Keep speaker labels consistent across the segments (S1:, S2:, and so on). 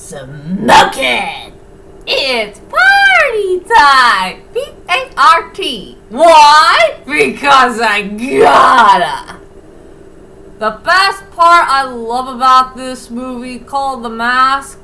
S1: Smoking! It's party time! P-A-R-T. Why? Because I gotta! The best part I love about this movie called The Mask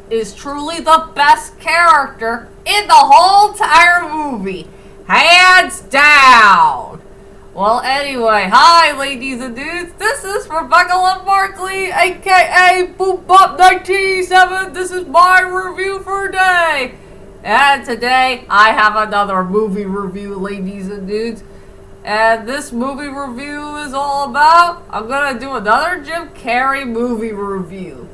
S1: is truly the best character in the whole entire movie. Hands down! Well, anyway, hi ladies and dudes, this is Rebecca Love Barkley, aka Boop Bop 1987. This is my review for today. And today, I have another movie review, ladies and dudes. And this movie review is all about, I'm gonna do another Jim Carrey movie review.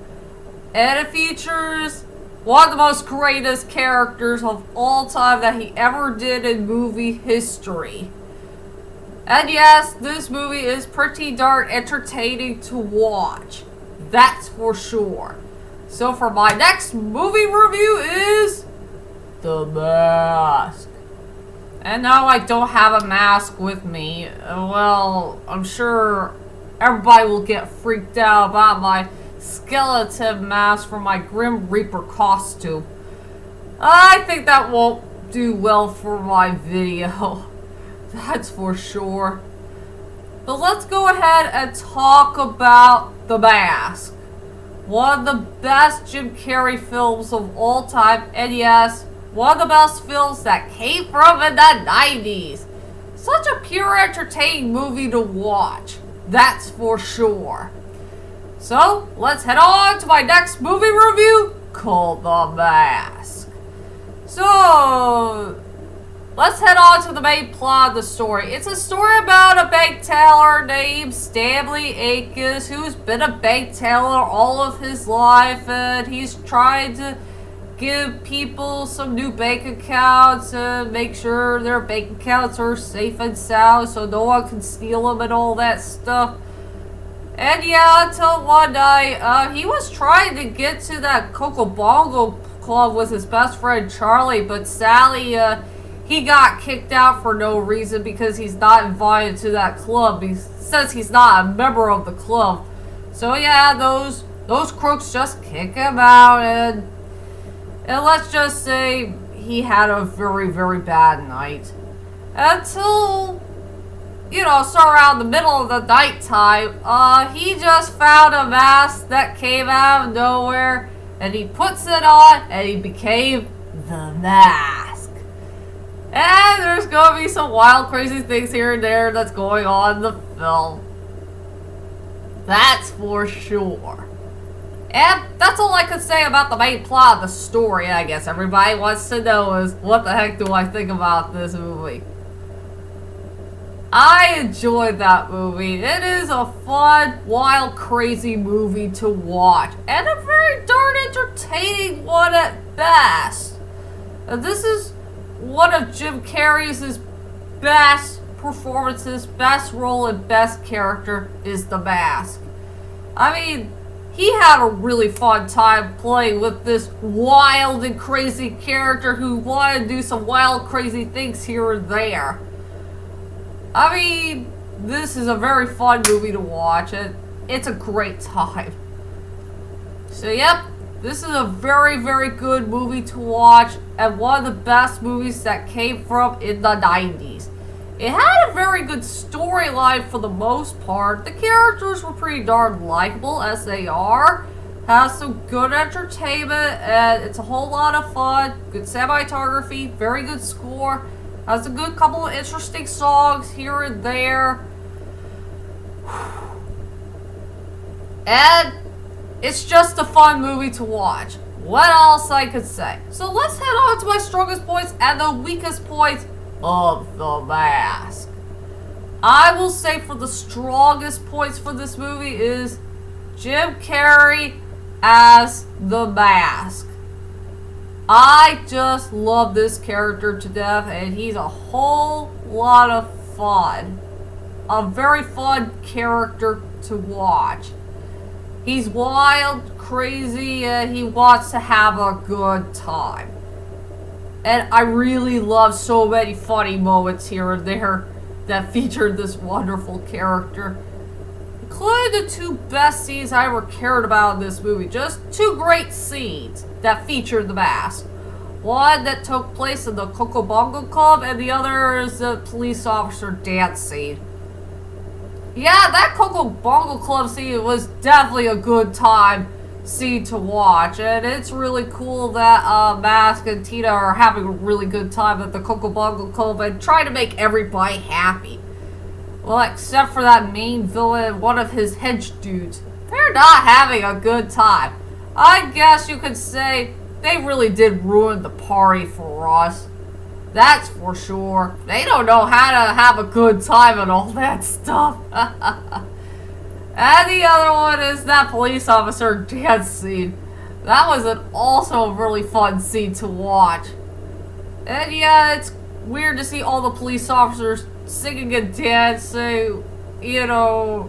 S1: And it features one of the most greatest characters of all time that he ever did in movie history. And yes, this movie is pretty darn entertaining to watch. That's for sure. So for my next movie review is The Mask. And no, I don't have a mask with me. Well, I'm sure everybody will get freaked out about my skeleton mask from my Grim Reaper costume. I think that won't do well for my video. That's for sure. But let's go ahead and talk about The Mask. One of the best Jim Carrey films of all time. And yes, one of the best films that came from in the 90s. Such a pure entertaining movie to watch. That's for sure. So, let's head on to my next movie review called The Mask. So, let's head on to the main plot of the story. It's a story about a bank teller named Stanley Akins who's been a bank teller all of his life, and he's trying to give people some new bank accounts and make sure their bank accounts are safe and sound so no one can steal them and all that stuff. And yeah, until one night, he was trying to get to that Coco Bongo club with his best friend Charlie, but Sally, he got kicked out for no reason because he's not invited to that club. He says he's not a member of the club. So yeah, those crooks just kick him out, and let's just say he had a very, very bad night. Until, so around the middle of the nighttime, he just found a mask that came out of nowhere, and he puts it on, and he became the Mask. And there's gonna be some wild, crazy things here and there that's going on in the film. That's for sure. And that's all I could say about the main plot of the story. I guess everybody wants to know is, what the heck do I think about this movie? I enjoyed that movie. It is a fun, wild, crazy movie to watch. And a very darn entertaining one at best. And this is one of Jim Carrey's best performances, best role, and best character is The Mask. I mean, he had a really fun time playing with this wild and crazy character who wanted to do some wild, crazy things here and there. I mean, this is a very fun movie to watch, and it's a great time. So, yep, this is a very, very good movie to watch, and one of the best movies that came from in the 90s. It had a very good storyline for the most part. The characters were pretty darn likable as they are. Has some good entertainment, and it's a whole lot of fun. Good cinematography, very good score. Has a good couple of interesting songs here and there. And it's just a fun movie to watch. What else I could say? So let's head on to my strongest points and the weakest points of The Mask. I will say for the strongest points for this movie is Jim Carrey as The Mask. I just love this character to death, and he's a whole lot of fun. A very fun character to watch. He's wild, crazy, and he wants to have a good time. And I really love so many funny moments here and there that featured this wonderful character. including the two best scenes I ever cared about in this movie. Just two great scenes that featured the mask. One that took place in the Coco Bongo Club, and the other is the police officer dance scene. Yeah, that Coco Bongo Club scene was definitely a good time scene to watch, and it's really cool that Mask and Tina are having a really good time at the Coco Bongo Club and trying to make everybody happy. Well, except for that main villain, one of his hench dudes. They're not having a good time. I guess you could say they really did ruin the party for us. That's for sure. They don't know how to have a good time and all that stuff. And the other one is that police officer dance scene. That was also a really fun scene to watch. And yeah, it's weird to see all the police officers singing and dancing, you know,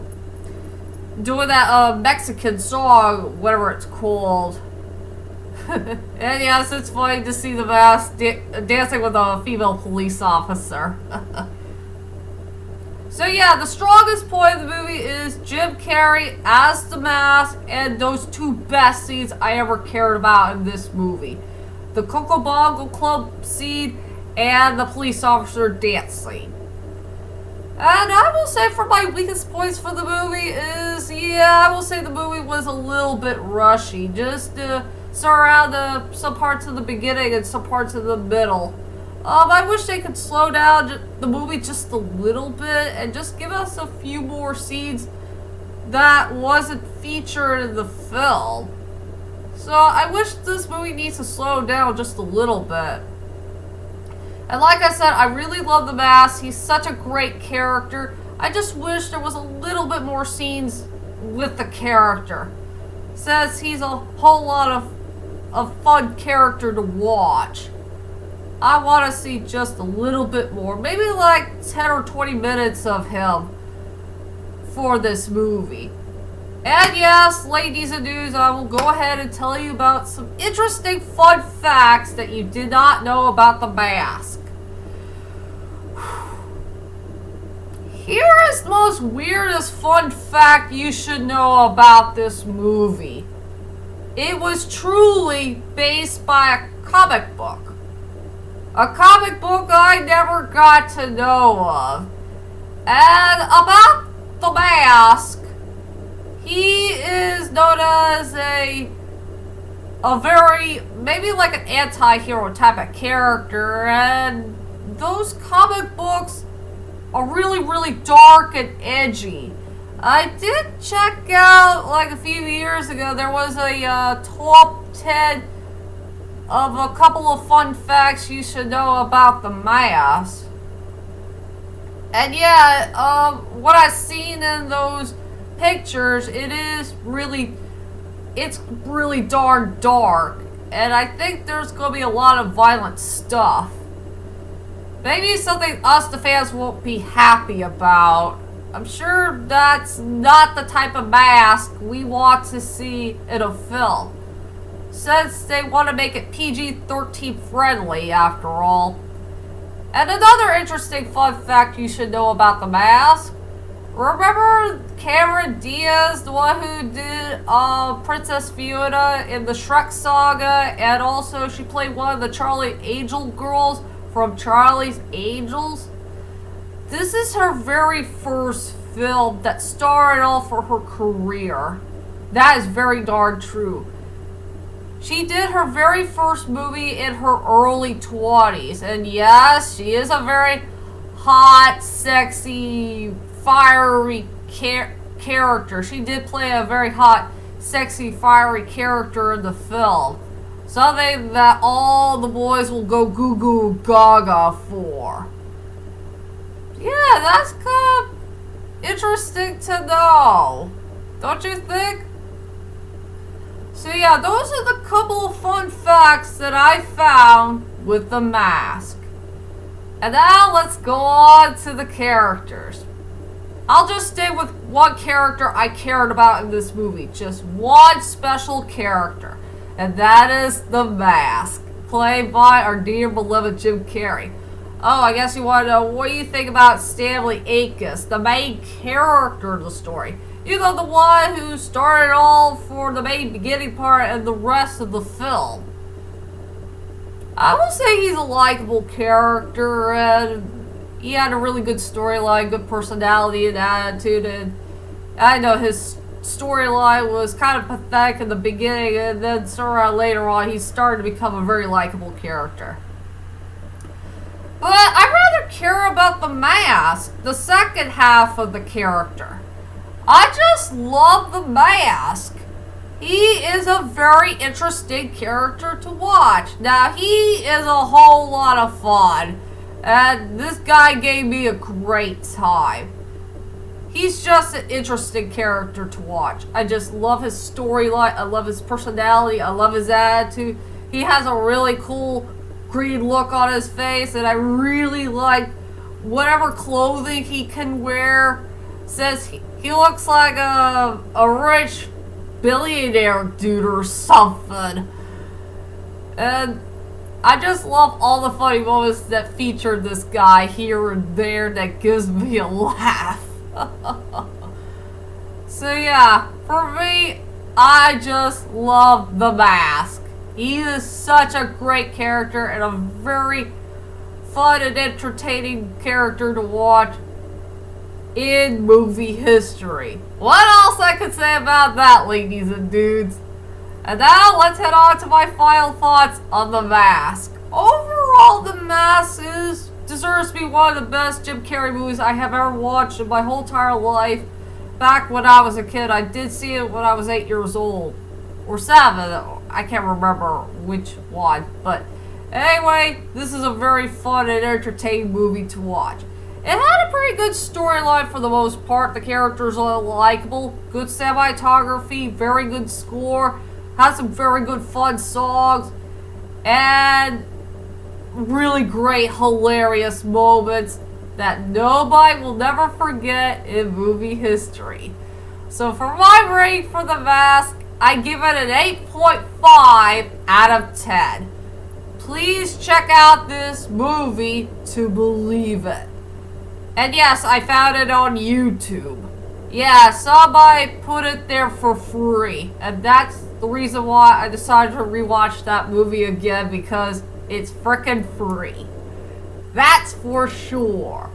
S1: doing that Mexican song, whatever it's called. And yes, it's funny to see the Mask dancing with a female police officer. So yeah, the strongest point of the movie is Jim Carrey as the Mask and those two best scenes I ever cared about in this movie. The Coco Bongo Club scene and the police officer dance scene. And I will say for my weakest points for the movie is, yeah, I will say the movie was a little bit rushy. Just around some parts of the beginning and some parts of the middle. I wish they could slow down the movie just a little bit and just give us a few more scenes that wasn't featured in the film. So I wish this movie needs to slow down just a little bit. And like I said, I really love the Mask. He's such a great character. I just wish there was a little bit more scenes with the character, since he's a whole lot of fun character to watch. I want to see just a little bit more, maybe like 10 or 20 minutes of him for this movie. And yes, ladies and dudes, I will go ahead and tell you about some interesting fun facts that you did not know about the Mask. Here is the most weirdest fun fact you should know about this movie. It was truly based by a comic book. A comic book I never got to know of. And about the Mask, he is known as a very, maybe like an anti-hero type of character, and those comic books are really, really dark and edgy. I did check out, like a few years ago, there was a top 10 of a couple of fun facts you should know about the Mask. And yeah, what I've seen in those pictures, it's really darn dark. And I think there's going to be a lot of violent stuff. Maybe something us, the fans, won't be happy about. I'm sure that's not the type of Mask we want to see in a film, since they want to make it PG-13 friendly, after all. And another interesting fun fact you should know about the Mask. Remember Cameron Diaz, the one who did Princess Fiona in the Shrek saga, and also she played one of the Charlie Angel girls from Charlie's Angels? This is her very first film that started off for her career. That is very darn true. She did her very first movie in her early 20s. And yes, she is a very hot, sexy, fiery character. She did play a very hot, sexy, fiery character in the film. Something that all the boys will go goo goo gaga for. Yeah, that's kind of interesting to know, don't you think? So yeah, those are the couple of fun facts that I found with the Mask. And now let's go on to the characters. I'll just stay with one character I cared about in this movie. Just one special character. And that is the Mask, played by our dear beloved Jim Carrey. Oh, I guess you want to know, what do you think about Stanley Akis, the main character of the story? You know, the one who started all for the main beginning part and the rest of the film. I will say he's a likable character, and he had a really good storyline, good personality and attitude, and I know his storyline was kind of pathetic in the beginning, and then sort of later on he started to become a very likable character. But I rather care about the mask, the second half of the character. I just love the mask. He is a very interesting character to watch. Now, he is a whole lot of fun, and this guy gave me a great time. He's just an interesting character to watch. I just love his storyline. I love his personality. I love his attitude. He has a really cool green look on his face, and I really like whatever clothing he can wear. Says he looks like a rich billionaire dude or something. And I just love all the funny moments that feature this guy here and there that gives me a laugh. So yeah, for me, I just love the mask. He is such a great character and a very fun and entertaining character to watch in movie history. What else I could say about that, ladies and dudes? And now let's head on to my final thoughts on The Mask. Overall, The Mask deserves to be one of the best Jim Carrey movies I have ever watched in my whole entire life. Back when I was a kid, I did see it when I was 8 years old. Or 7, I can't remember which one. But anyway, this is a very fun and entertaining movie to watch. It had a pretty good storyline for the most part. The characters are likable, good cinematography, very good score, has some very good fun songs, and really great hilarious moments that nobody will never forget in movie history. So for my rating for The Mask, I give it an 8.5 out of 10. Please check out this movie to believe it. And yes, I found it on YouTube. Yeah, somebody put it there for free. And that's the reason why I decided to rewatch that movie again, because it's frickin' free. That's for sure.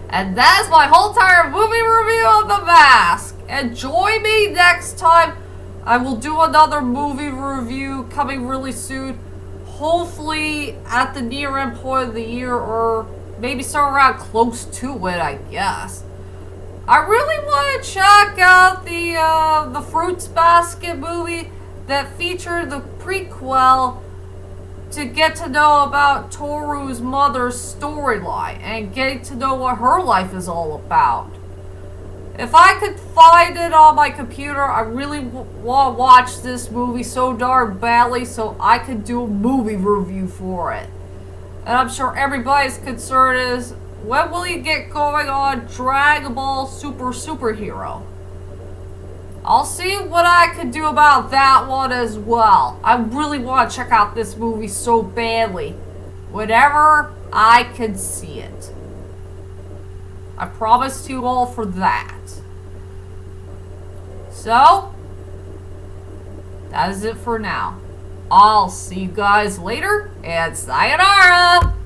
S1: And that's my whole entire movie review of The Mask. And join me next time. I will do another movie review coming really soon. Hopefully at the near end point of the year, or maybe somewhere around close to it, I guess. I really want to check out the Fruits Basket movie that featured the prequel to get to know about Toru's mother's storyline and getting to know what her life is all about. If I could find it on my computer, I really want to watch this movie so darn badly so I could do a movie review for it. And I'm sure everybody's concern is, when will you get going on Dragon Ball Superhero? I'll see what I can do about that one as well. I really want to check out this movie so badly, whenever I can see it. I promise you all for that. So, that is it for now. I'll see you guys later, and sayonara!